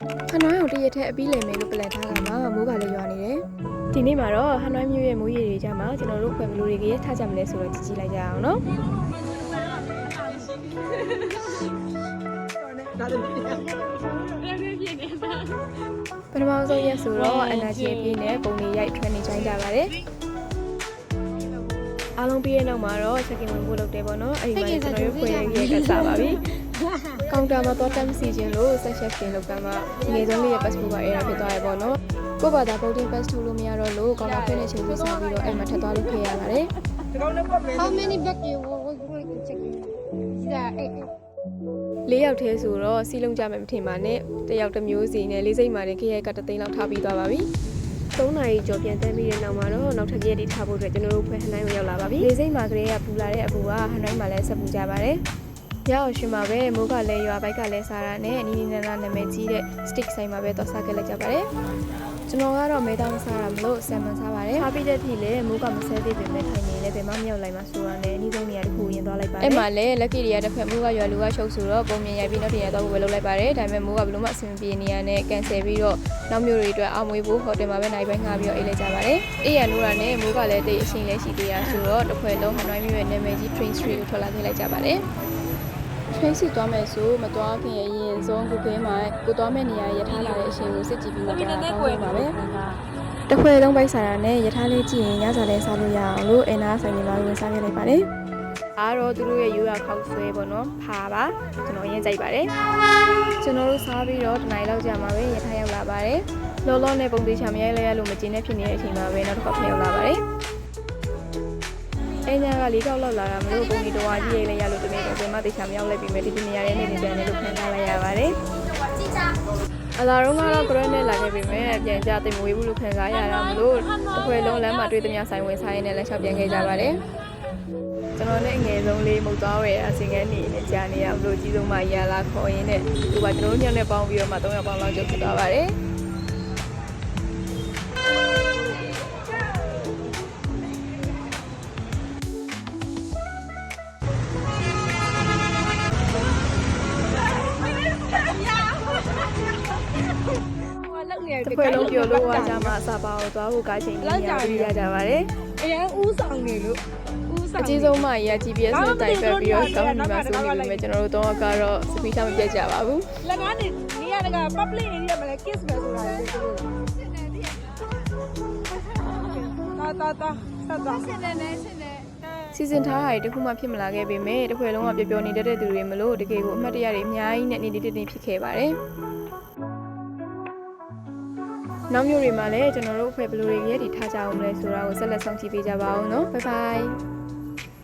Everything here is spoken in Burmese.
ဟန်နွိုင်းကိုတရက်ထက်အပြီးလည်မယ်လို့ပလန်ထားတာမှာမိုးကလည်းရွာနေတယ်ဒီနေ့မှာတော့ဟန်နွိုင်းမြို့ရဲ့မိုးရေတွေကြမှာကျွန်တော်တို့ဖွဲ့ဘလူတွေကရထားကြမလဲဆိုတော့ကြည့်လိုက်ကြအောင်နော်ပထမဆုံးရက်ဆိုတော့ energy အပြည့်နဲ့ပုံတွေရိုက်ထွန်းနေကြကြပါတယ်အားလုံးပြီးတဲ့နောက်မှာတော့ second ဝင်ဖို့လုပ်တယ်ပေါ့နော်အဲ့ဒီမှာကျွန်တော်တို့ဖွဲ့ရရေးကစားပါပြီကောင်တာမှာတော့တမ်းစီခြင်းလို့ session ပြင်လုပ်ကမှငွေဆုံးလေးရဲ့ passport ကအဲ့ဒါဖြစ်သွားရပေါ့နော်ကိုဘာသာ boarding pass ထုတ်လို့မရတော့လို့ကောင်တာဖွင့်နေချိန်ပြီးစားပြီးတော့အဲ့မှာထပ်သွားလို့ခဲ့ရပါတယ် How many bag you will check? Yeah, ၄ယောက်သေးဆိုတော့စီးလုံးကြမယ်မထင်ပါနဲ့တယောက်တစ်မျိုးစီနဲ့လေးစိတ်မာနဲ့ခရိုက်ကတသိန်းလောက်ထားပြီးသွားပါပြီ3နာရီကျော်ပြန်တန်းပြီးတဲ့နောက်မှာတော့နောက်ထပ်ရက်တီထားဖို့အတွက်ကျွန်တော်တို့ဖွဲ့ဟန်တိုင်းကိုရောက်လာပါပြီလေးစိတ်မာကလေးကပူလာတဲ့အပူကဟန်တိုင်းမှာလည်းဆက်ပူကြပါတယ်ရအောင်ရှင်ပါပဲမိုးကလည်းရွာဘိုက်ကလည်းစားတာနဲ့နီနီနာနာနာမည်ကြီးတဲ့ stick ဆိုင်မှာပဲတော့စားခဲ့လိုက်ကြပါတယ်ကျွန်တော်ကတော့မဲတောင်းစားတာမလို့ဆယ်မန်စားပါတယ်ထားပြီးတဲ့ထိလည်းမိုးကမဆဲသေးပေမဲ့ထိုင်နေလည်းဘယ်မှမရောက်လိုက်မှဆိုတော့လည်းအနည်းဆုံးနေရာတစ်ခုရင်သွားလိုက်ပါတယ်အဲ့မှာလည်း lucky တွေကတစ်ဖက်မိုးကရွာလူကရှုပ်ဆိုတော့ပုံမြင်ရိုက်ပြီးနောက်တရက်တော့ပဲလုပ်လိုက်ပါတယ်ဒါပေမဲ့မိုးကဘယ်လိုမှအဆင်မပြေနေရနဲ့ cancel ပြီးတော့နောက်မျိုးတွေအတွက်အောင်မွေးဖို့ဟိုတယ်မှာပဲနိုင်ပိုင်းငှားပြီးတော့အိတ်လိုက်ကြပါတယ်အေးရနိုးတာနဲ့မိုးကလည်းတိတ်အရှင်လည်းရှိသေးရဆိုတော့တစ်ခွဲလုံးဟန်နွိုင်းမျိုးရဲ့နာမည်ကြီး train street ကိုထွက်လာခဲ့လိုက်ကြပါတယ်train စီသွားမယ်ဆိုမသွားခင်အရင်ဆုံးGoogle မှာကိုသွားမယ့်နေရာရထားလာတဲ့အချိန်ကိုစစ်ကြည့်ပြီးမှသွားတာကောင်းပါပဲတခွဲလုံးပိုက်စားရနဲ့ရထားလေးကြည့်ရင်ညစာလဲစားလို့ရအောင်လို့အင်နာဆိုင်နေမှာဝင်စားခဲ့လိုက်ပါတယ်အားတော့သူတို့ရဲ့ရိုးရာခောက်ဆွဲပေါ့နော်ဖာပါကျွန်တော်အရင်ကြိုက်ပါတယ်ကျွန်တော်တို့စားပြီးတော့တနိုင်လောက်ကြာမှာပဲရထားရောက်လာပါတယ်လောလောနဲ့ပုံသေးချာမရိုက်လိုက်ရလို့မကျင်းနေဖြစ်နေတဲ့အချိန်မှာပဲနောက်တစ်ခါဖျက်ရောက်လာပါတယ်အင်းညာက၄ခေါက်လောက်လာတာမလို့ပုံကြီးတော်ကြီးရေးလိုက်ရလို့ဒီနေ့တော့ဘယ်မှတေချာမရောက်လိုက်ပြီမဲ့ဒီနေရာရဲ့နေနေပြန်နေလို့ခံထားလိုက်ရပါတယ်အလာတော့ကတော့ grant နဲ့လာခဲ့ပြီမဲ့ပြန်ကြသိမဝေးဘူးလို့ခံစားရတာမလို့တစ်ခွဲလုံးလမ်းမှာတွေ့သမျှဆိုင်ဝင်ဆိုင်နဲ့လည်းရှောက်ပြန်ခဲ့ကြပါတယ်ကျွန်တော်နဲ့အငယ်ဆုံးလေးမုတ်သွားဝယ်အစင်ကန်းနေနဲ့ကြာနေရမလို့ကြီးဆုံးမရလာခေါ်ရင်းနဲ့သူကကျွန်တော်တို့ညနေပေါင်းပြီးတော့မှ3ယောက်ပေါင်းလောက်ကျုပ်ဖြစ်သွားပါတယ်တခွေလုံးပြောလို့ဝါကြမှာအစာပါကိုသွားဖို့ကားချိန်ကြီးရပြီးရကြပါတယ်အရန်ဥဆောင်နေလို့အကြီးဆုံးမကြီးက GPS နဲ့တိုင်ပတ်ပြီးတော့ကောင်းနေမှာဆိုနေပြီမဲ့ကျွန်တော်တို့တော့ကတော့စပီးချမပြတ်ကြပါဘူးလက်ကားနေနေရက public area မှာလည်း kiss ပဲဆိုတာလေသူတို့တာဆက်တာဆင်းနေစီစဉ်ထားတာတွေတခုမှဖြစ်မလာခဲ့ပေမဲ့တစ်ခွေလုံးကပျော်နေတတ်တဲ့သူတွေမလို့တကယ်ကိုအမှတ်တရတွေအများကြီးနဲ့နေနေဖြစ်ခဲ့ပါတယ်နောက်မျိုးတွေမှာလည်းကျွန်တော်တို့အဖွဲ့ဘယ်လိုတွေရည်တည်ထားကြအောင်လဲဆိုတာကိုဆက်လက်ဆောင်ကြည့်ပေးကြပါဦးနော်ဘိုင်ဘိုင်